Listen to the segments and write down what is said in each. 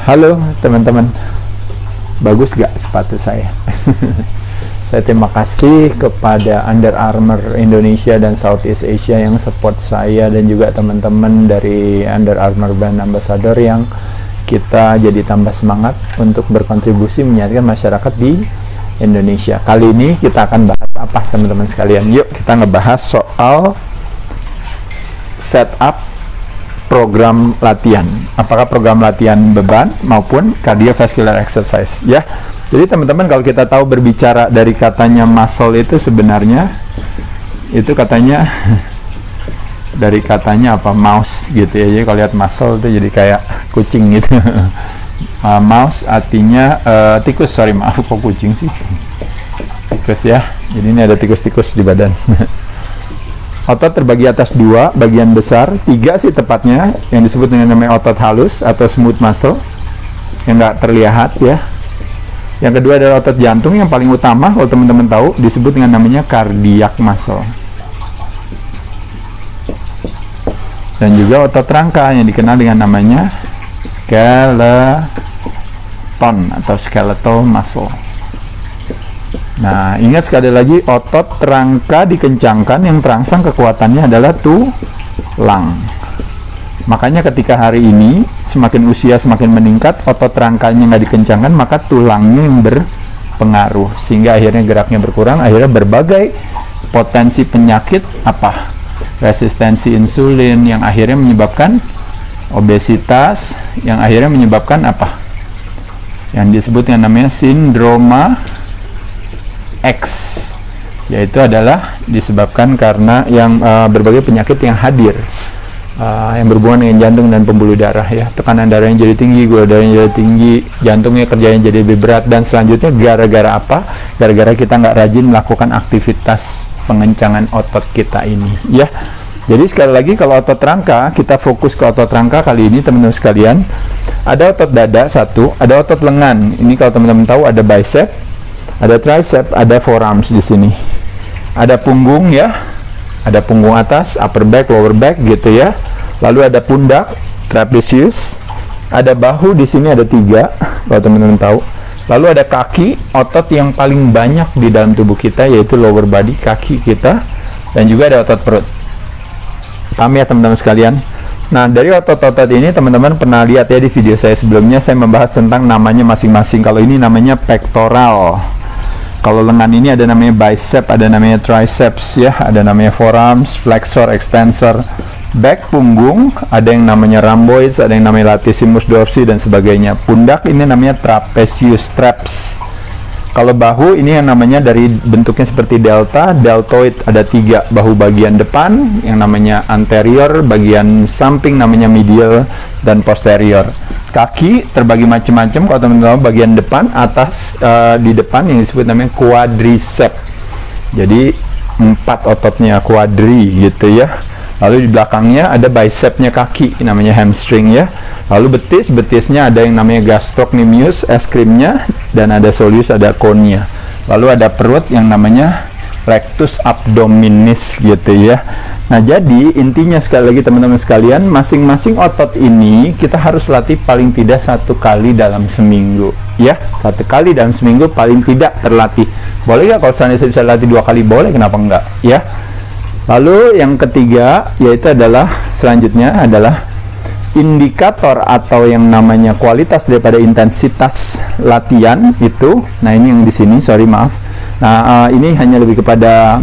Halo teman-teman, bagus gak sepatu saya? Saya terima kasih kepada Under Armour Indonesia dan Southeast Asia yang support saya, dan juga teman-teman dari Under Armour Brand Ambassador yang kita jadi tambah semangat untuk berkontribusi menyadarkan masyarakat di Indonesia. Kali ini kita akan bahas apa teman-teman sekalian? Yuk kita ngebahas soal setup program latihan, apakah program latihan beban maupun cardiovascular exercise ya. Jadi teman-teman, kalau kita tahu berbicara dari katanya muscle itu sebenarnya itu katanya dari katanya apa, mouse gitu ya. Jadi kalau lihat muscle itu jadi kayak kucing gitu. Mouse artinya tikus, sorry maaf kok kucing sih, tikus ya. Jadi ini ada tikus-tikus di badan. Otot terbagi atas dua bagian besar, tiga sih tepatnya, yang disebut dengan namanya otot halus atau smooth muscle yang nggak terlihat ya. Yang kedua adalah otot jantung yang paling utama, kalau teman-teman tahu, disebut dengan namanya cardiac muscle. Dan juga otot rangka yang dikenal dengan namanya skeleton atau skeletal muscle. Nah, ingat sekali lagi, otot rangka dikencangkan, yang terangsang kekuatannya adalah tulang. Makanya ketika hari ini semakin usia semakin meningkat, otot rangkanya nggak dikencangkan, maka tulangnya yang berpengaruh, sehingga akhirnya geraknya berkurang, akhirnya berbagai potensi penyakit apa? Resistensi insulin yang akhirnya menyebabkan obesitas, yang akhirnya menyebabkan apa? Yang disebut yang namanya sindroma X, yaitu adalah disebabkan karena yang berbagai penyakit yang hadir yang berhubungan dengan jantung dan pembuluh darah ya. Tekanan darahnya jadi tinggi, gula darahnya jadi tinggi, jantungnya kerjanya jadi lebih berat, dan selanjutnya gara-gara apa? Gara-gara kita nggak rajin melakukan aktivitas pengencangan otot kita ini ya. Jadi sekali lagi, kalau otot rangka, kita fokus ke otot rangka kali ini teman-teman sekalian. Ada otot dada satu, ada otot lengan. Ini kalau teman-teman tahu ada bicep, ada tricep, ada forearms di sini. Ada punggung ya, ada punggung atas, upper back, lower back gitu ya. Lalu ada pundak, trapezius. Ada bahu di sini ada 3, kalau teman-teman tahu. Lalu ada kaki, otot yang paling banyak di dalam tubuh kita yaitu lower body, kaki kita, dan juga ada otot perut. Paham ya teman-teman sekalian? Nah, dari otot-otot ini teman-teman pernah lihat ya di video saya sebelumnya, saya membahas tentang namanya masing-masing. Kalau ini namanya pectoral. Kalau lengan ini ada namanya bicep, ada namanya triceps ya, ada namanya forearms, flexor, extensor. Back, punggung, ada yang namanya rhomboids, ada yang namanya latissimus dorsi dan sebagainya. Pundak ini namanya trapezius, traps. Kalau bahu ini yang namanya dari bentuknya seperti delta, deltoid, ada 3 bahu, bagian depan yang namanya anterior, bagian samping namanya medial, dan posterior. Kaki terbagi macam-macam, kalau teman-teman tahu, bagian depan, atas, di depan yang disebut namanya quadricep. Jadi 4 ototnya quadri gitu ya. Lalu di belakangnya ada bicepnya kaki, namanya hamstring ya. Lalu betisnya ada yang namanya gastrocnemius, es krimnya, dan ada soleus, ada conea. Lalu ada perut yang namanya rectus abdominis gitu ya. Nah, jadi intinya sekali lagi teman-teman sekalian, masing-masing otot ini kita harus latih paling tidak 1 kali dalam seminggu ya. 1 kali dalam seminggu paling tidak terlatih. Boleh nggak kalau saya bisa latih 2 kali? Boleh, kenapa enggak ya. Lalu yang ketiga yaitu adalah selanjutnya adalah indikator atau yang namanya kualitas daripada intensitas latihan itu. Nah, ini yang di sini, sorry maaf. Nah, ini hanya lebih kepada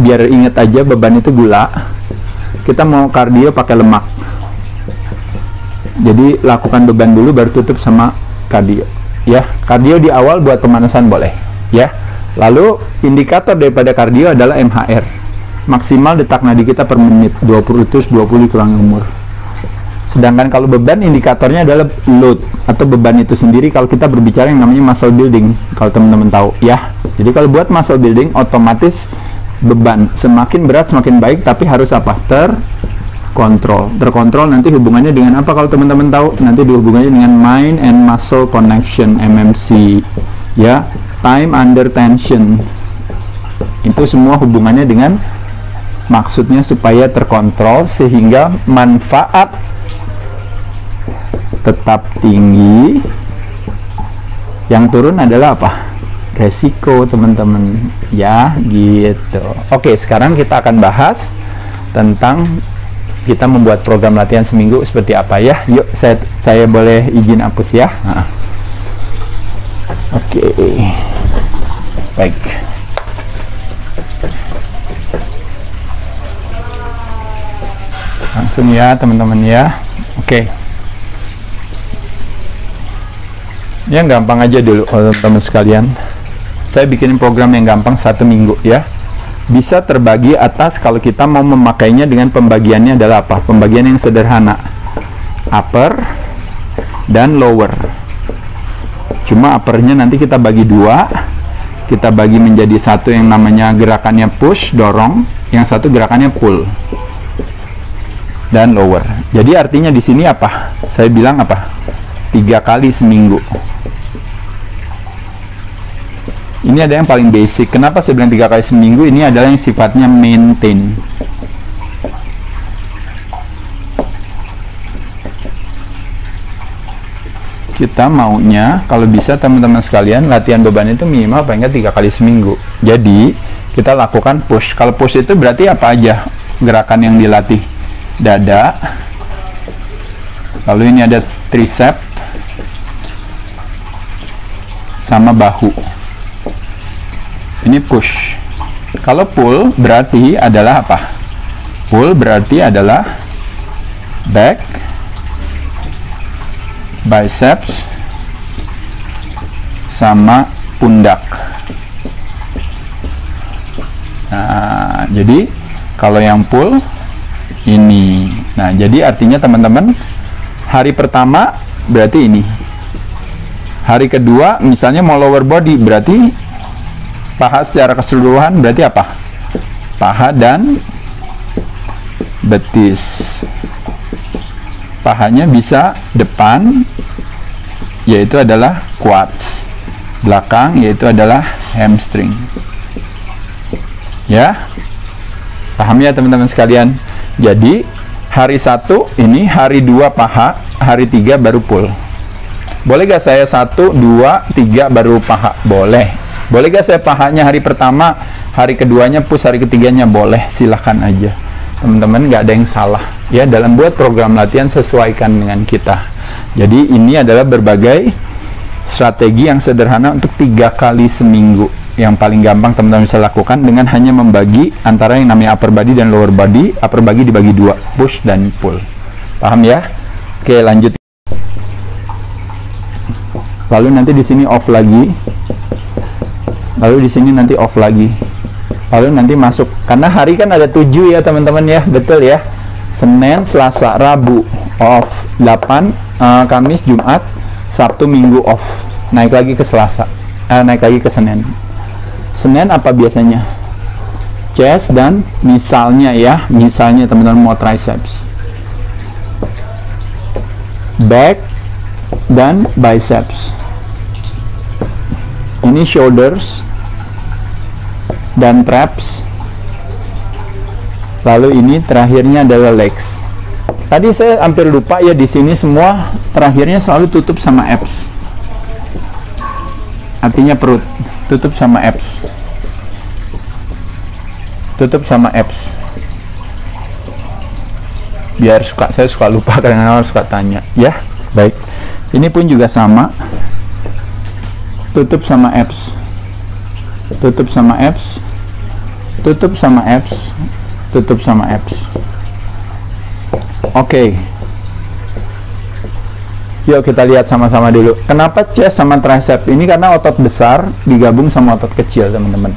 biar ingat aja, beban itu gula. Kita mau kardio pakai lemak. Jadi lakukan beban dulu baru tutup sama kardio. Ya, kardio di awal buat pemanasan boleh, ya. Lalu indikator daripada kardio adalah MHR, maksimal detak nadi kita per menit, 20 kurang umur. Sedangkan kalau beban, indikatornya adalah load atau beban itu sendiri kalau kita berbicara yang namanya muscle building, kalau teman-teman tahu ya. Jadi kalau buat muscle building, otomatis beban semakin berat semakin baik, tapi harus apa? Terkontrol nanti hubungannya dengan apa kalau teman-teman tahu? Nanti dihubungannya dengan mind and muscle connection, MMC ya. Time under tension, itu semua hubungannya dengan, maksudnya supaya terkontrol sehingga manfaat tetap tinggi. Yang turun adalah apa? Resiko, teman-teman, ya gitu. Oke, sekarang kita akan bahas tentang kita membuat program latihan seminggu seperti apa ya. Yuk, saya boleh izin hapus ya. Nah. Oke, baik. Langsung ya teman-teman ya. Oke. Yang gampang aja dulu teman-teman sekalian. Saya bikin program yang gampang 1 minggu ya. Bisa terbagi atas kalau kita mau memakainya dengan pembagiannya adalah apa? Pembagian yang sederhana. Upper dan lower. Cuma uppernya nanti kita bagi 2. Kita bagi menjadi satu yang namanya gerakannya push, dorong, yang satu gerakannya pull. Dan lower. Jadi artinya di sini apa? Saya bilang apa? 3 kali seminggu. Ini ada yang paling basic. Kenapa saya bilang 3 kali seminggu? Ini adalah yang sifatnya maintain. Kita maunya kalau bisa teman-teman sekalian latihan beban itu minimal paling nggak 3 kali seminggu. Jadi kita lakukan push. Kalau push itu berarti apa aja gerakan yang dilatih? Dada, lalu ini ada tricep sama bahu. Ini push. Kalau pull berarti adalah apa? Pull berarti adalah back, biceps sama pundak. Nah, jadi kalau yang pull ini. Nah, jadi artinya teman-teman, hari pertama berarti ini. Hari kedua misalnya mau lower body, berarti paha secara keseluruhan berarti apa? Paha dan betis. Pahanya bisa depan, yaitu adalah quads. Belakang yaitu adalah hamstring. Ya. Paham ya teman-teman sekalian? Jadi hari 1 ini, hari 2 paha, hari 3 baru pull. Boleh gak saya 1, 2, 3 baru paha? Boleh. Boleh gak saya pahanya hari pertama, hari keduanya push, hari ketiganya? Boleh, silahkan aja. Teman-teman, gak ada yang salah. Ya, dalam buat program latihan sesuaikan dengan kita. Jadi ini adalah berbagai strategi yang sederhana untuk 3 kali seminggu. Yang paling gampang teman-teman bisa lakukan dengan hanya membagi antara yang namanya upper body dan lower body. Upper body dibagi 2, push dan pull. Paham ya? Oke, lanjut. Lalu nanti di sini off lagi. Lalu di sini nanti off lagi. Lalu nanti masuk. Karena hari kan ada 7 ya teman-teman ya. Betul ya? Senin, Selasa, Rabu off. 8, Kamis, Jumat, Sabtu, Minggu off. Naik lagi ke Selasa. Naik lagi ke Senin. Senin apa biasanya? Chest dan misalnya ya, misalnya teman-teman mau triceps. Back dan biceps. Ini shoulders dan traps. Lalu ini terakhirnya adalah legs. Tadi saya hampir lupa ya, di sini semua terakhirnya selalu tutup sama abs. Artinya perut. Tutup sama abs. Tutup sama abs. Biar saya suka lupa, kadang-kadang suka tanya ya. Baik, ini pun juga sama. Tutup sama abs. Tutup sama abs. Tutup sama abs. Tutup sama abs. Oke. Yuk kita lihat sama-sama dulu. Kenapa chest sama tricep? Ini karena otot besar digabung sama otot kecil, teman-teman.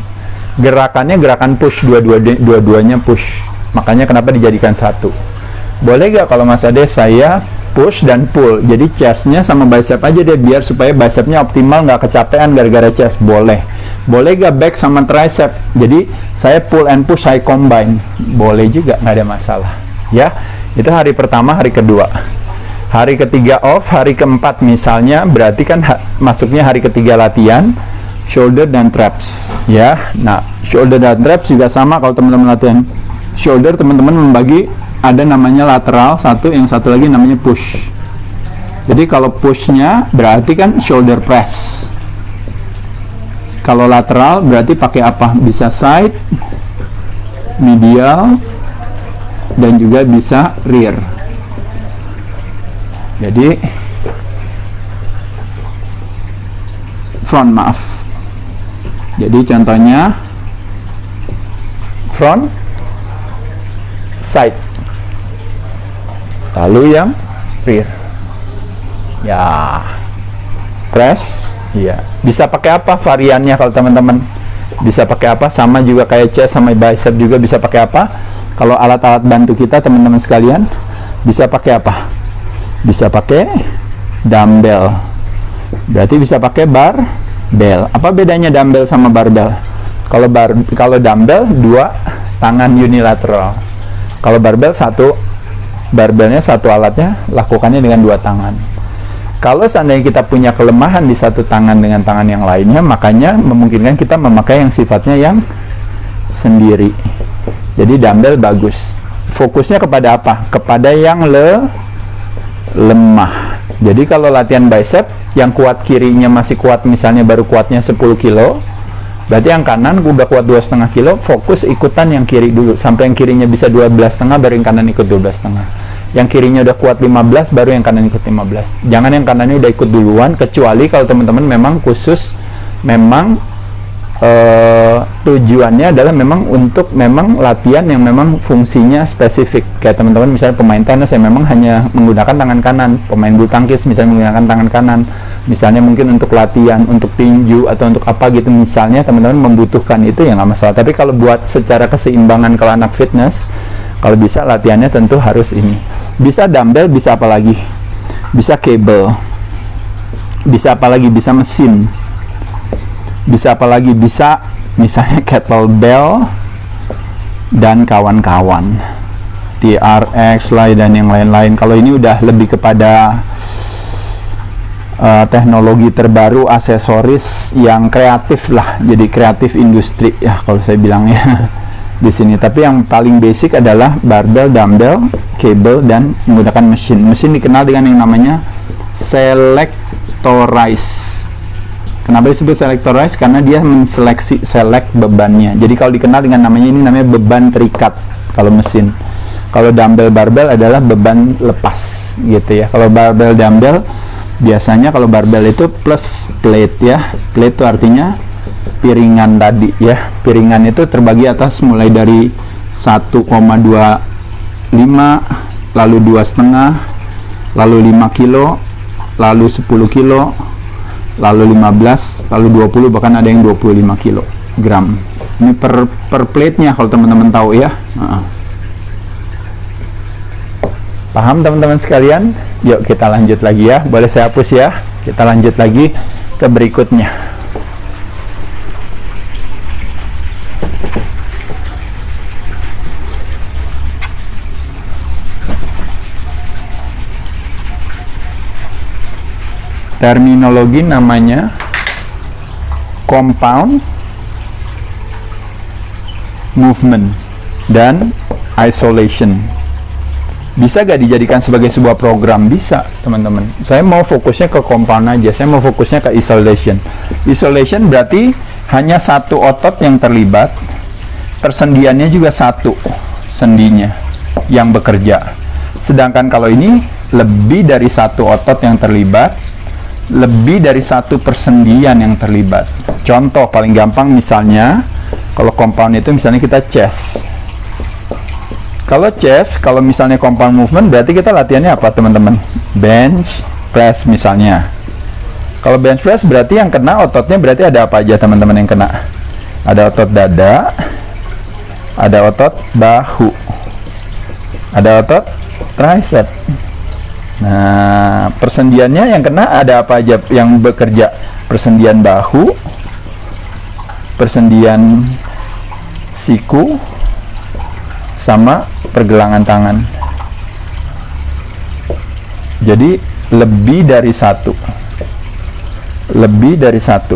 Gerakannya gerakan push, dua-duanya push. Makanya kenapa dijadikan satu. Boleh gak kalau Mas Ade saya push dan pull? Jadi chestnya sama bicep aja deh, biar supaya bicepnya optimal, nggak kecapean gara-gara chest. Boleh. Boleh gak back sama tricep? Jadi saya pull and push, saya combine. Boleh juga, nggak ada masalah. Ya, itu hari pertama, hari kedua. Hari ketiga off, hari keempat misalnya, berarti kan masuknya hari ketiga latihan shoulder dan traps ya. Nah, shoulder dan traps juga sama. Kalau teman-teman latihan shoulder, teman-teman membagi, ada namanya lateral satu, yang satu lagi namanya push. Jadi kalau pushnya berarti kan shoulder press. Kalau lateral berarti pakai apa? Bisa side, medial, dan juga bisa rear. Jadi front, maaf. Jadi contohnya front, side, lalu yang rear. Ya, press. Iya. Bisa pakai apa variannya kalau teman-teman? Bisa pakai apa? Sama juga kayak chest sama bicep juga bisa pakai apa? Kalau alat-alat bantu kita teman-teman sekalian, bisa pakai apa? Bisa pakai dumbbell. Berarti bisa pakai barbell. Apa bedanya dumbbell sama barbell? Kalau dumbbell 2 tangan unilateral. Kalau barbell barbellnya satu alatnya lakukannya dengan 2 tangan. Kalau seandainya kita punya kelemahan di satu tangan dengan tangan yang lainnya, makanya memungkinkan kita memakai yang sifatnya yang sendiri. Jadi dumbbell bagus. Fokusnya kepada apa? Kepada yang lemah. Jadi kalau latihan bicep, yang kuat kirinya masih kuat, misalnya baru kuatnya 10 kilo, berarti yang kanan udah kuat 2,5 kilo, fokus ikutan yang kiri dulu. Sampai yang kirinya bisa 12,5, baru yang kanan ikut 12,5. Yang kirinya udah kuat 15, baru yang kanan ikut 15. Jangan yang kanannya udah ikut duluan, kecuali kalau teman-teman memang khusus, memang tujuannya adalah memang untuk memang latihan yang memang fungsinya spesifik. Kayak teman-teman misalnya pemain tenis yang memang hanya menggunakan tangan kanan, pemain bulu tangkis misalnya menggunakan tangan kanan, misalnya mungkin untuk latihan, untuk tinju atau untuk apa gitu, misalnya teman-teman membutuhkan itu ya nggak masalah. Tapi kalau buat secara keseimbangan, kalau anak fitness, kalau bisa latihannya tentu harus ini. Bisa dumbbell, bisa apa lagi? Bisa cable. Bisa apa lagi? Bisa mesin. Bisa apa lagi? Bisa misalnya kettlebell dan kawan-kawan. TRX lah dan yang lain-lain. Kalau ini udah lebih kepada teknologi terbaru, aksesoris yang kreatif lah. Jadi kreatif industri ya kalau saya bilangnya. Di sini. Tapi yang paling basic adalah barbell, dumbbell, cable, dan menggunakan mesin. Mesin dikenal dengan yang namanya selectorize. Kenapa disebut selectorize? Karena dia menseleksi bebannya. Jadi kalau dikenal dengan namanya ini namanya beban terikat kalau mesin. Kalau dumbbell barbell adalah beban lepas gitu ya. Kalau barbell dumbbell biasanya kalau barbell itu plus plate ya. Plate itu artinya piringan tadi ya. Piringan itu terbagi atas mulai dari 1,25, lalu 2,5, lalu 5 kilo, lalu 10 kilo, lalu 15, lalu 20, bahkan ada yang 25 kilogram. Ini per plate-nya kalau teman-teman tahu ya. Paham teman-teman sekalian? Yuk kita lanjut lagi ya. Boleh saya hapus ya. Kita lanjut lagi ke berikutnya. Terminologi namanya compound movement dan isolation. Bisa gak dijadikan sebagai sebuah program? Bisa teman-teman. Saya mau fokusnya ke compound aja. Saya mau fokusnya ke isolation. Isolation berarti hanya satu otot yang terlibat, persendiannya juga satu sendinya yang bekerja. Sedangkan kalau ini lebih dari satu otot yang terlibat, lebih dari satu persendian yang terlibat. Contoh paling gampang misalnya, kalau compound itu misalnya kita chest. Kalau chest, kalau misalnya compound movement berarti kita latihannya apa teman-teman? Bench press misalnya. Kalau bench press berarti yang kena ototnya berarti ada apa aja teman-teman yang kena? Ada otot dada, ada otot bahu, ada otot tricep. Nah, persendiannya yang kena ada apa aja yang bekerja? Persendian bahu, persendian siku, sama pergelangan tangan. Jadi lebih dari satu. Lebih dari satu.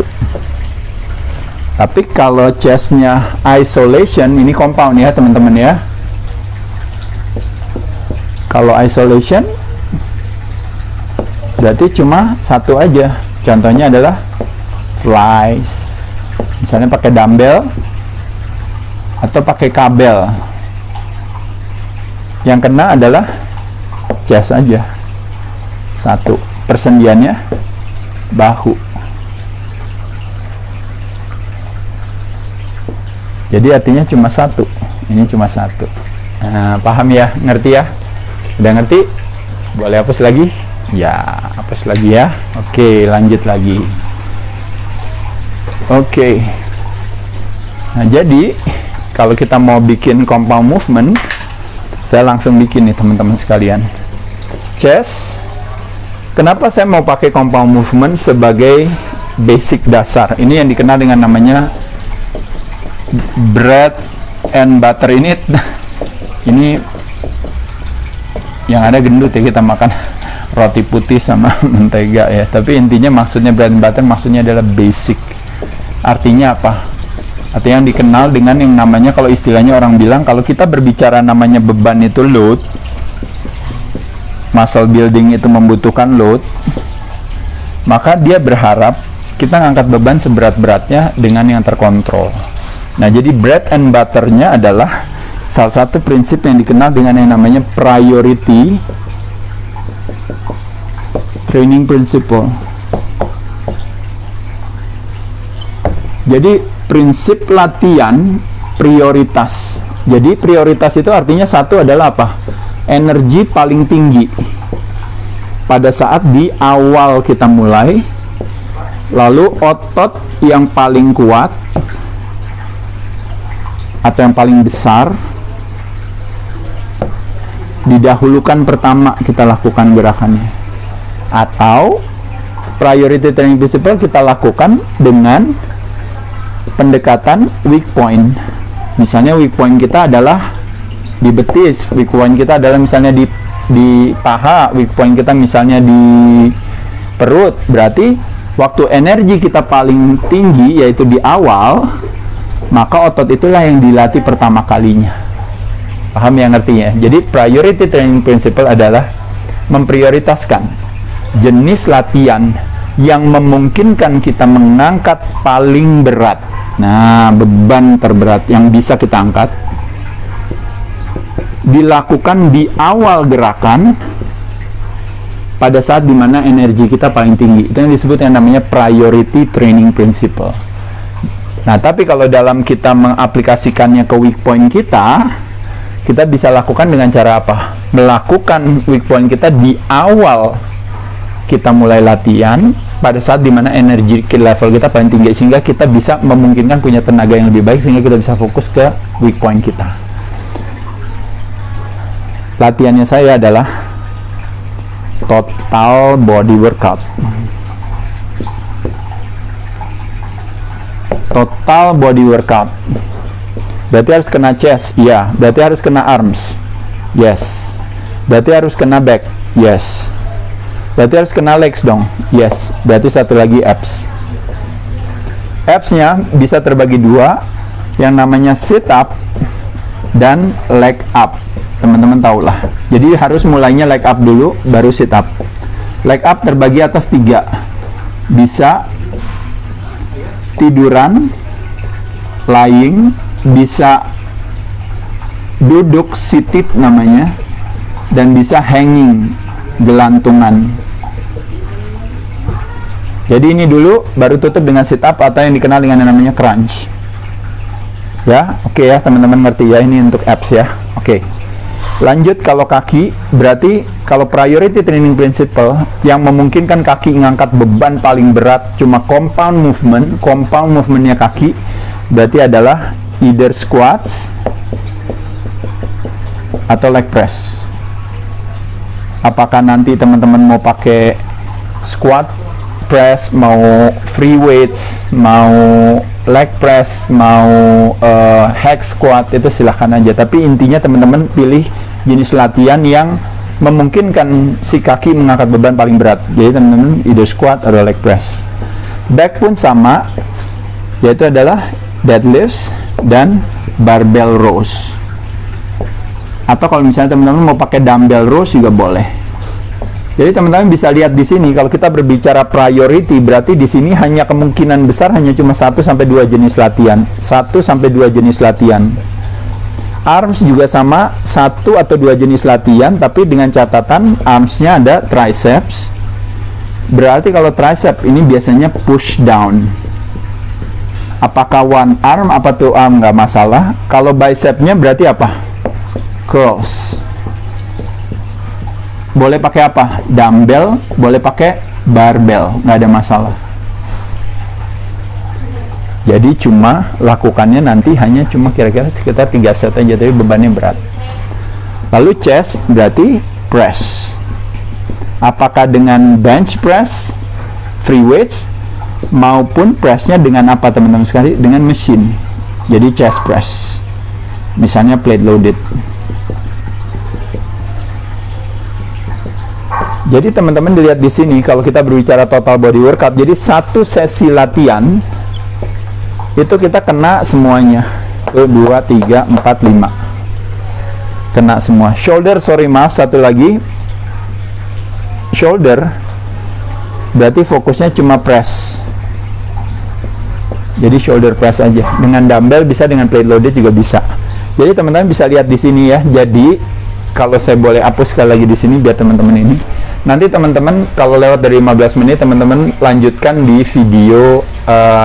Tapi kalau chestnya isolation, ini compound ya teman-teman ya. Kalau isolation berarti cuma satu aja. Contohnya adalah flies, misalnya pakai dumbbell atau pakai kabel. Yang kena adalah chest aja, satu. Persendiannya bahu. Jadi artinya cuma satu. Ini cuma satu. Nah, paham ya? Ngerti ya? Udah ngerti? Boleh hapus lagi? Ya, hapus lagi ya. Oke, lanjut lagi. Oke. Nah, jadi kalau kita mau bikin compound movement, saya langsung bikin nih teman-teman sekalian. Chest. Kenapa saya mau pakai compound movement sebagai basic dasar? Ini yang dikenal dengan namanya bread and butter. Ini yang ada gendut ya, kita makan roti putih sama mentega ya. Tapi intinya maksudnya bread and butter maksudnya adalah basic. Artinya apa? Artinya yang dikenal dengan yang namanya, kalau istilahnya orang bilang, kalau kita berbicara namanya beban itu load, muscle building itu membutuhkan load, maka dia berharap kita ngangkat beban seberat-beratnya dengan yang terkontrol. Nah, jadi bread and butter-nya adalah salah satu prinsip yang dikenal dengan yang namanya priority training principle. Jadi prinsip latihan prioritas. Jadi prioritas itu artinya satu adalah apa? Energi paling tinggi pada saat di awal kita mulai, lalu otot yang paling kuat atau yang paling besar didahulukan pertama kita lakukan gerakannya. Atau priority training principle kita lakukan dengan pendekatan weak point. Misalnya weak point kita adalah di betis, weak point kita adalah misalnya di paha, weak point kita misalnya di perut. Berarti waktu energi kita paling tinggi yaitu di awal, maka otot itulah yang dilatih pertama kalinya. Paham ya, ngertinya? Jadi priority training principle adalah memprioritaskan jenis latihan yang memungkinkan kita mengangkat paling berat. Nah, beban terberat yang bisa kita angkat dilakukan di awal gerakan pada saat dimana energi kita paling tinggi. Itu yang disebut yang namanya priority training principle. Nah, tapi kalau dalam kita mengaplikasikannya ke weak point kita bisa lakukan dengan cara apa? Melakukan weak point kita di awal kita mulai latihan pada saat dimana energi level kita paling tinggi, sehingga kita bisa memungkinkan punya tenaga yang lebih baik, sehingga kita bisa fokus ke weak point kita. Latihannya saya adalah total body workout. Total body workout berarti harus kena chest, ya. Berarti harus kena arms, yes. Berarti harus kena back, yes. Berarti harus kena legs dong, yes. Berarti satu lagi abs. Absnya bisa terbagi dua, yang namanya sit up dan leg up. Teman-teman tahulah. Jadi harus mulainya leg up dulu, baru sit up. Leg up terbagi atas 3. Bisa tiduran, lying, bisa duduk seated namanya, dan bisa hanging, gelantungan. Jadi ini dulu, baru tutup dengan sit up atau yang dikenal dengan yang namanya crunch. Ya, oke ya teman-teman, ngerti ya, ini untuk abs ya. Oke. Lanjut, kalau kaki, berarti kalau priority training principle yang memungkinkan kaki ngangkat beban paling berat cuma compound movementnya kaki, berarti adalah either squats atau leg press. Apakah nanti teman-teman mau pakai squat press, mau free weights, mau leg press, mau hack squat, itu silahkan aja. Tapi intinya teman-teman pilih jenis latihan yang memungkinkan si kaki mengangkat beban paling berat. Jadi teman-teman either squat atau leg press. Back pun sama, yaitu adalah deadlifts dan barbell rows. Atau kalau misalnya teman-teman mau pakai dumbbell rows juga boleh. Jadi teman-teman bisa lihat di sini kalau kita berbicara priority, berarti di sini hanya kemungkinan besar hanya cuma 1 sampai 2 jenis latihan. 1 sampai 2 jenis latihan. Arms juga sama, 1 atau 2 jenis latihan, tapi dengan catatan armsnya ada triceps. Berarti kalau tricep ini biasanya push down. Apakah one arm apa two arm nggak masalah. Kalau bicepnya berarti apa? Curls. Boleh pakai apa? Dumbbell, boleh pakai barbell, nggak ada masalah. Jadi cuma lakukannya nanti hanya cuma kira-kira sekitar 3 set aja, tapi bebannya berat. Lalu chest berarti press. Apakah dengan bench press, free weights, maupun pressnya dengan apa teman-teman sekali? Dengan mesin. Jadi chest press. Misalnya plate loaded. Jadi teman-teman dilihat di sini kalau kita berbicara total body workout, jadi satu sesi latihan itu kita kena semuanya. 1, 2, 3, 4, 5. Kena semua. Shoulder, sorry maaf, satu lagi. Shoulder berarti fokusnya cuma press. Jadi shoulder press aja. Dengan dumbbell bisa, dengan plate loaded juga bisa. Jadi teman-teman bisa lihat di sini ya. Jadi kalau saya boleh hapus sekali lagi di sini biar teman-teman ini. Nanti teman-teman kalau lewat dari 15 menit teman-teman lanjutkan di video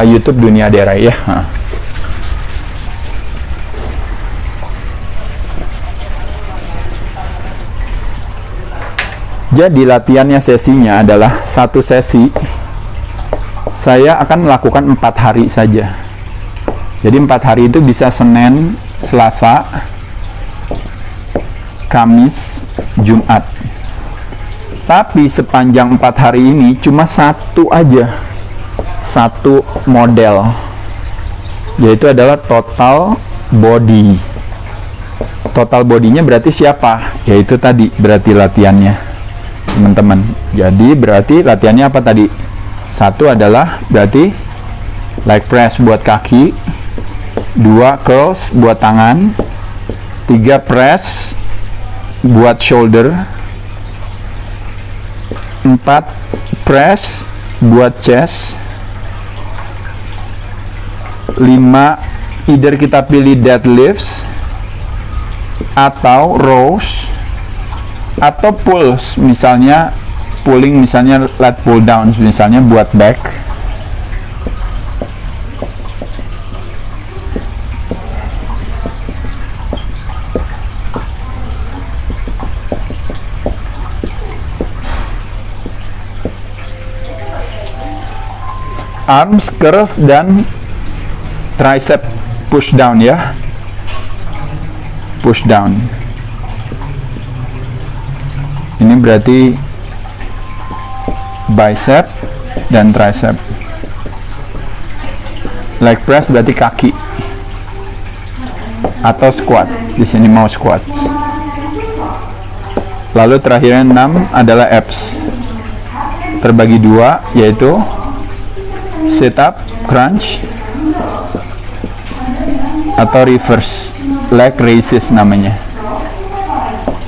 YouTube Dunia Daerah ya. Jadi latihannya sesinya adalah satu sesi. Saya akan melakukan 4 hari saja. Jadi 4 hari itu bisa Senin, Selasa, Kamis, Jumat. Tapi sepanjang 4 hari ini cuma satu aja, satu model, yaitu adalah total body. Total bodinya berarti siapa? Yaitu tadi berarti latihannya teman-teman. Jadi berarti latihannya apa tadi? Satu adalah berarti leg press buat kaki, 2 curls buat tangan, 3 press buat shoulder, 4 press buat chest, 5 either kita pilih deadlifts atau rows atau pulls, misalnya pulling, misalnya lat pull down misalnya buat back. Arms curve dan tricep push down ya, push down. Ini berarti bicep dan tricep. Leg press berarti kaki atau squat. Di sini mau squat. Lalu terakhirnya 6 adalah abs. Terbagi 2 yaitu sit up, crunch, atau reverse leg raises namanya.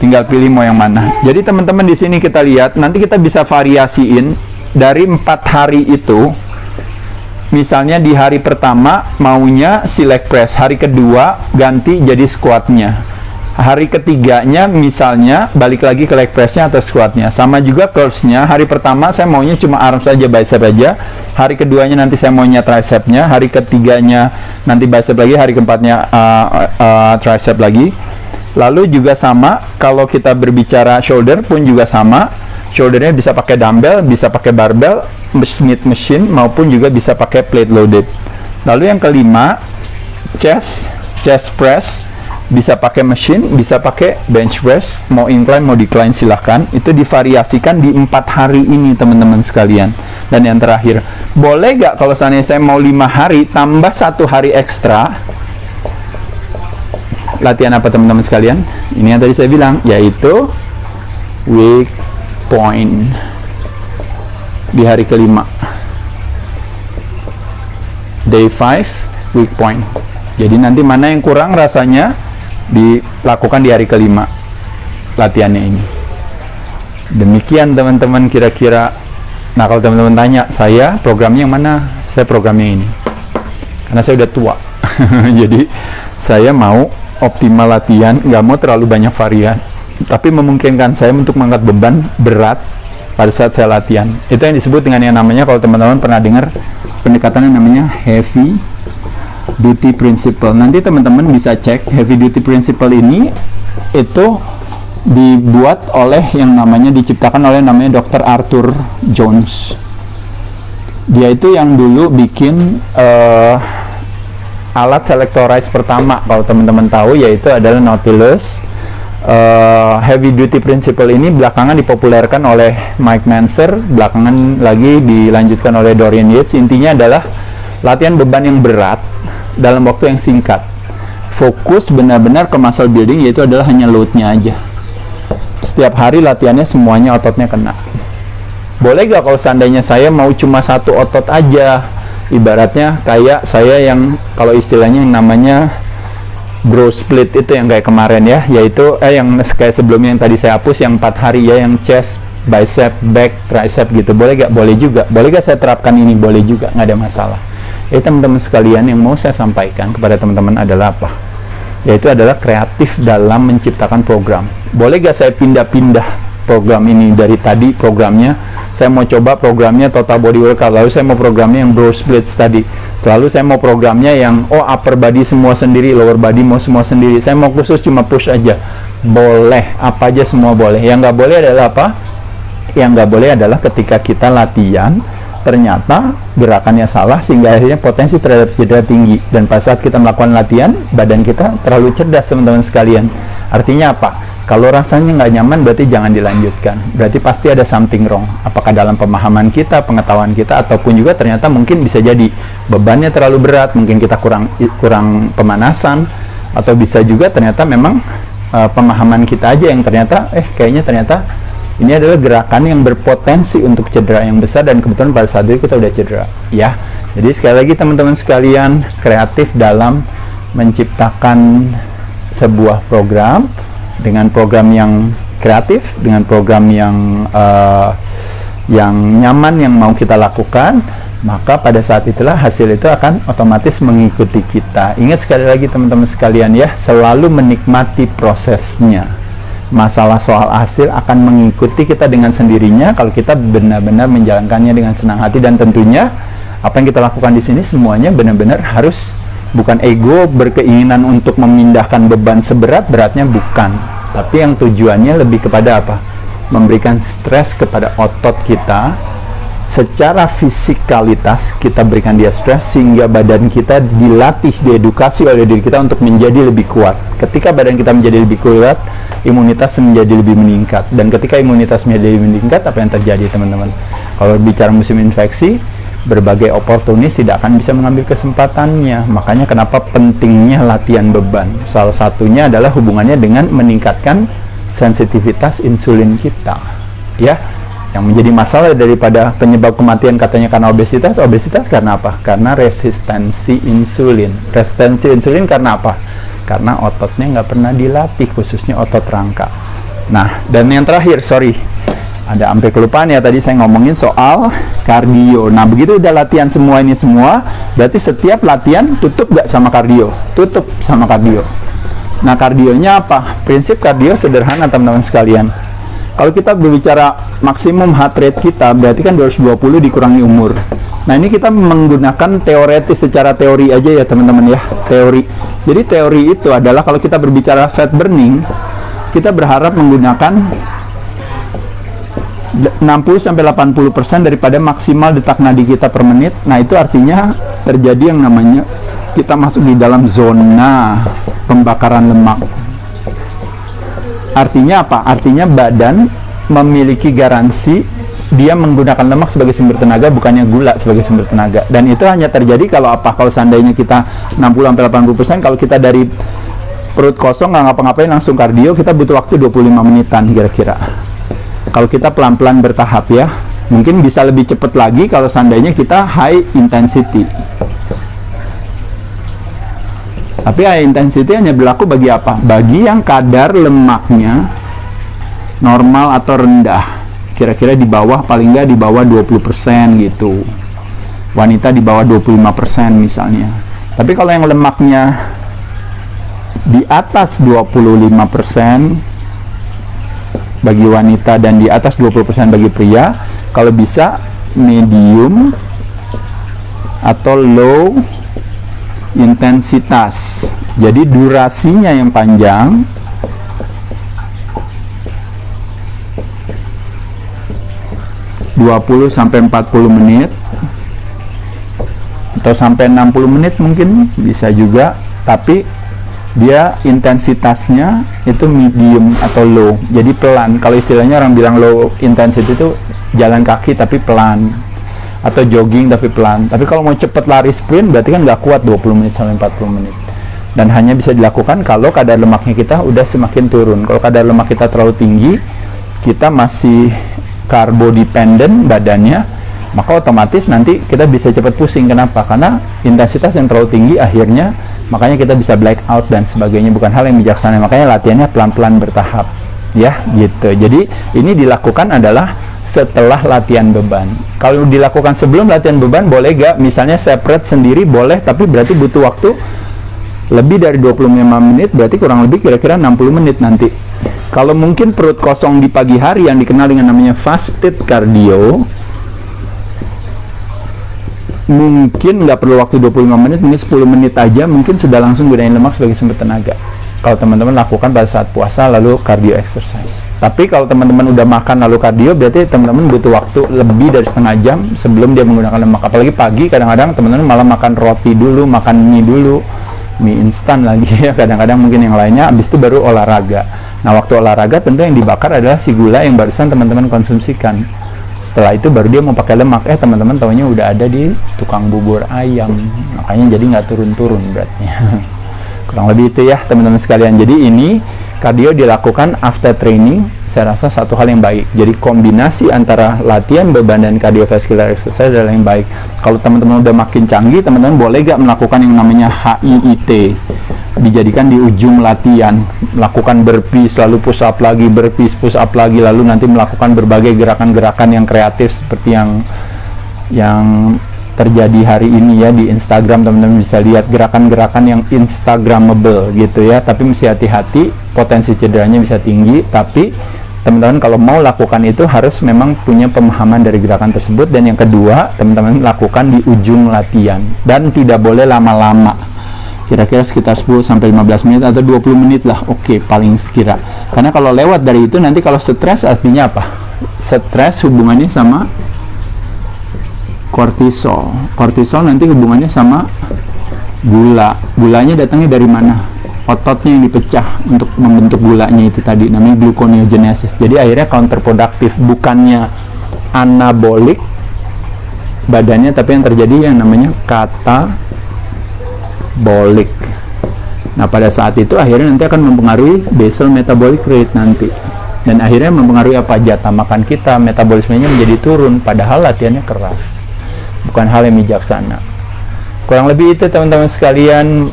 Tinggal pilih mau yang mana. Jadi teman-teman di sini kita lihat, nanti kita bisa variasiin dari 4 hari itu. Misalnya di hari pertama maunya si leg press, hari kedua ganti jadi squatnya, hari ketiganya misalnya balik lagi ke leg pressnya atau squatnya. Sama juga curlsnya, hari pertama saya maunya cuma arm saja, bicep aja. Hari keduanya nanti saya maunya tricepnya, hari ketiganya nanti bicep lagi, hari keempatnya tricep lagi. Lalu juga sama kalau kita berbicara shoulder pun juga sama. Shouldernya bisa pakai dumbbell, bisa pakai barbell, Smith machine, maupun juga bisa pakai plate loaded. Lalu yang kelima, chest press, bisa pakai mesin, bisa pakai bench press, mau incline mau decline silahkan. Itu divariasikan di 4 hari ini teman-teman sekalian. Dan yang terakhir, boleh gak kalau seandainya saya mau 5 hari tambah 1 hari ekstra? Latihan apa teman-teman sekalian? Ini yang tadi saya bilang, yaitu weak point di hari kelima, day 5 weak point. Jadi nanti mana yang kurang rasanya dilakukan di hari kelima latihannya ini. Demikian teman-teman kira-kira. Nah, kalau teman-teman tanya, saya programnya yang mana? Saya programnya ini. Karena saya udah tua. Jadi, saya mau optimal latihan, nggak mau terlalu banyak varian. Tapi memungkinkan saya untuk mengangkat beban berat pada saat saya latihan. Itu yang disebut dengan yang namanya, kalau teman-teman pernah dengar pendekatannya, namanya heavy duty principle. Nanti teman-teman bisa cek heavy duty principle ini, itu dibuat oleh yang namanya, diciptakan oleh namanya Dr. Arthur Jones. Dia itu yang dulu bikin alat selectorize pertama, kalau teman-teman tahu, yaitu adalah Nautilus. Heavy duty principle ini belakangan dipopulerkan oleh Mike Manser, belakangan lagi dilanjutkan oleh Dorian Yates. Intinya adalah latihan beban yang berat dalam waktu yang singkat, fokus benar-benar ke muscle building, yaitu adalah hanya loadnya aja. Setiap hari latihannya semuanya ototnya kena. Boleh gak kalau seandainya saya mau cuma satu otot aja, ibaratnya kayak saya yang, kalau istilahnya yang namanya bro split itu yang kayak kemarin ya, yaitu yang kayak sebelumnya yang tadi saya hapus, yang 4 hari ya, yang chest, bicep, back, tricep gitu. Boleh gak? Boleh juga. Boleh gak saya terapkan ini? Boleh juga, nggak ada masalah. Jadi teman-teman sekalian, yang mau saya sampaikan kepada teman-teman adalah apa? Yaitu adalah kreatif dalam menciptakan program. Boleh gak saya pindah-pindah program ini? Dari tadi programnya saya mau coba programnya total body workout, lalu saya mau programnya yang bro splits tadi, selalu saya mau programnya yang upper body semua sendiri, lower body mau semua sendiri, saya mau khusus cuma push aja. Boleh, apa aja semua boleh. Yang nggak boleh adalah apa? Yang nggak boleh adalah ketika kita latihan ternyata gerakannya salah sehingga akhirnya potensi terhadap cedera tinggi, dan pada saat kita melakukan latihan badan kita terlalu cerdas teman-teman sekalian. Artinya apa? Kalau rasanya nggak nyaman, berarti jangan dilanjutkan. Berarti pasti ada something wrong. Apakah dalam pemahaman kita, pengetahuan kita, ataupun juga ternyata mungkin bisa jadi bebannya terlalu berat, mungkin kita kurang pemanasan, atau bisa juga ternyata memang pemahaman kita aja yang ternyata kayaknya ternyata ini adalah gerakan yang berpotensi untuk cedera yang besar, dan kebetulan pada saat itu kita udah cedera. Ya, jadi sekali lagi teman-teman sekalian, kreatif dalam menciptakan sebuah program, dengan program yang kreatif, dengan program yang nyaman yang mau kita lakukan, maka pada saat itulah hasil itu akan otomatis mengikuti kita. Ingat sekali lagi teman-teman sekalian ya, selalu menikmati prosesnya. Masalah soal hasil akan mengikuti kita dengan sendirinya kalau kita benar-benar menjalankannya dengan senang hati, dan tentunya apa yang kita lakukan di sini semuanya benar-benar harus bukan ego berkeinginan untuk memindahkan beban seberat-beratnya, bukan. Tapi yang tujuannya lebih kepada apa? Memberikan stres kepada otot kita. Secara fisikalitas kita berikan dia stres sehingga badan kita dilatih, diedukasi oleh diri kita untuk menjadi lebih kuat. Ketika badan kita menjadi lebih kuat, imunitas menjadi lebih meningkat. Dan ketika imunitas menjadi lebih meningkat, apa yang terjadi teman-teman? Kalau bicara musim infeksi, berbagai oportunis tidak akan bisa mengambil kesempatannya. Makanya kenapa pentingnya latihan beban. Salah satunya adalah hubungannya dengan meningkatkan sensitivitas insulin kita. Ya, yang menjadi masalah daripada penyebab kematian katanya karena obesitas. Obesitas karena apa? Karena resistensi insulin. Resistensi insulin karena apa? Karena ototnya nggak pernah dilatih, khususnya otot rangka. Nah, dan yang terakhir, ada sampai kelupaan ya, tadi saya ngomongin soal kardio. Nah, begitu udah latihan semua ini semua, berarti setiap latihan tutup gak sama kardio? Tutup sama kardio. Nah, kardionya apa? Prinsip kardio sederhana teman-teman sekalian. Kalau kita berbicara maksimum heart rate kita, berarti kan 220 dikurangi umur. Nah, ini kita menggunakan teoretis, secara teori aja ya teman-teman ya, teori. Jadi teori itu adalah kalau kita berbicara fat burning, kita berharap menggunakan 60-80% daripada maksimal detak nadi kita per menit. Nah, itu artinya terjadi yang namanya kita masuk di dalam zona pembakaran lemak. Artinya apa? Artinya badan memiliki garansi dia menggunakan lemak sebagai sumber tenaga, bukannya gula sebagai sumber tenaga. Dan itu hanya terjadi kalau apa? Kalau seandainya kita 60-80%, kalau kita dari perut kosong nggak ngapa-ngapain langsung kardio, kita butuh waktu 25 menitan kira-kira. Kalau kita pelan-pelan bertahap ya, mungkin bisa lebih cepat lagi kalau seandainya kita high intensity. Tapi high intensity hanya berlaku bagi apa? Bagi yang kadar lemaknya normal atau rendah. kira-kira di bawah, paling nggak di bawah 20% gitu. Wanita di bawah 25% misalnya. Tapi kalau yang lemaknya di atas 25% bagi wanita dan di atas 20% bagi pria, kalau bisa medium atau low intensitas. Jadi durasinya yang panjang, 20 sampai 40 menit atau sampai 60 menit mungkin bisa juga, tapi dia intensitasnya itu medium atau low, jadi pelan. Kalau istilahnya orang bilang low intensity itu jalan kaki tapi pelan, atau jogging tapi pelan. Tapi kalau mau cepet lari sprint berarti kan nggak kuat 20 menit sampai 40 menit. Dan hanya bisa dilakukan kalau kadar lemaknya kita udah semakin turun. Kalau kadar lemak kita terlalu tinggi, kita masih karbo dependent badannya, maka otomatis nanti kita bisa cepat pusing. Kenapa? Karena intensitas yang terlalu tinggi akhirnya makanya kita bisa black out dan sebagainya. Bukan hal yang bijaksana, makanya latihannya pelan-pelan bertahap ya gitu. Jadi ini dilakukan adalah setelah latihan beban. Kalau dilakukan sebelum latihan beban boleh gak? Misalnya separate sendiri boleh, tapi berarti butuh waktu lebih dari 25 menit, berarti kurang lebih kira-kira 60 menit nanti. Kalau mungkin perut kosong di pagi hari yang dikenal dengan namanya fasted cardio, mungkin nggak perlu waktu 25 menit, mungkin 10 menit aja mungkin sudah langsung gunain lemak sebagai sumber tenaga. Kalau teman-teman lakukan pada saat puasa lalu cardio exercise. Tapi kalau teman-teman udah makan lalu cardio, berarti teman-teman butuh waktu lebih dari setengah jam sebelum dia menggunakan lemak. Apalagi pagi kadang-kadang teman-teman malah makan roti dulu, makan mie dulu, mie instan lagi ya, kadang-kadang mungkin yang lainnya, habis itu baru olahraga. Nah, waktu olahraga tentu yang dibakar adalah si gula yang barusan teman-teman konsumsikan. Setelah itu baru dia mau pakai lemak. Teman-teman taunya udah ada di tukang bubur ayam, makanya jadi nggak turun-turun beratnya. Kurang lebih itu ya teman-teman sekalian. Jadi ini cardio dilakukan after training, saya rasa satu hal yang baik. Jadi kombinasi antara latihan beban dan cardiovascular exercise adalah yang baik. Kalau teman-teman udah makin canggih, teman-teman boleh gak melakukan yang namanya HIIT, dijadikan di ujung latihan, melakukan burpees, lalu push up lagi, burpees, push up lagi, lalu nanti melakukan berbagai gerakan-gerakan yang kreatif seperti yang terjadi hari ini ya di Instagram. Teman-teman bisa lihat gerakan-gerakan yang instagramable gitu ya, tapi mesti hati-hati, potensi cederanya bisa tinggi. Tapi teman-teman kalau mau lakukan itu harus memang punya pemahaman dari gerakan tersebut. Dan yang kedua, teman-teman lakukan di ujung latihan dan tidak boleh lama-lama, kira-kira sekitar 10 sampai 15 menit atau 20 menit lah, oke, paling sekira. Karena kalau lewat dari itu nanti kalau stres, artinya apa? Stres hubungannya sama kortisol. Kortisol nanti hubungannya sama gula. Gulanya datangnya dari mana? Ototnya yang dipecah untuk membentuk gulanya itu tadi, namanya gluconeogenesis. Jadi akhirnya counterproductive, bukannya anabolik badannya, tapi yang terjadi yang namanya katabolik. Nah, pada saat itu akhirnya nanti akan mempengaruhi basal metabolic rate nanti. Dan akhirnya mempengaruhi apa? Jatah makan kita, metabolismenya menjadi turun, padahal latihannya keras. Bukan hal yang bijaksana. Kurang lebih itu teman-teman sekalian.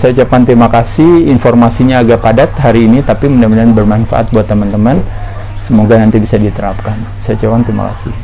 Saya ucapkan terima kasih. Informasinya agak padat hari ini, tapi mudah-mudahan bermanfaat buat teman-teman. Semoga nanti bisa diterapkan. Saya ucapkan terima kasih.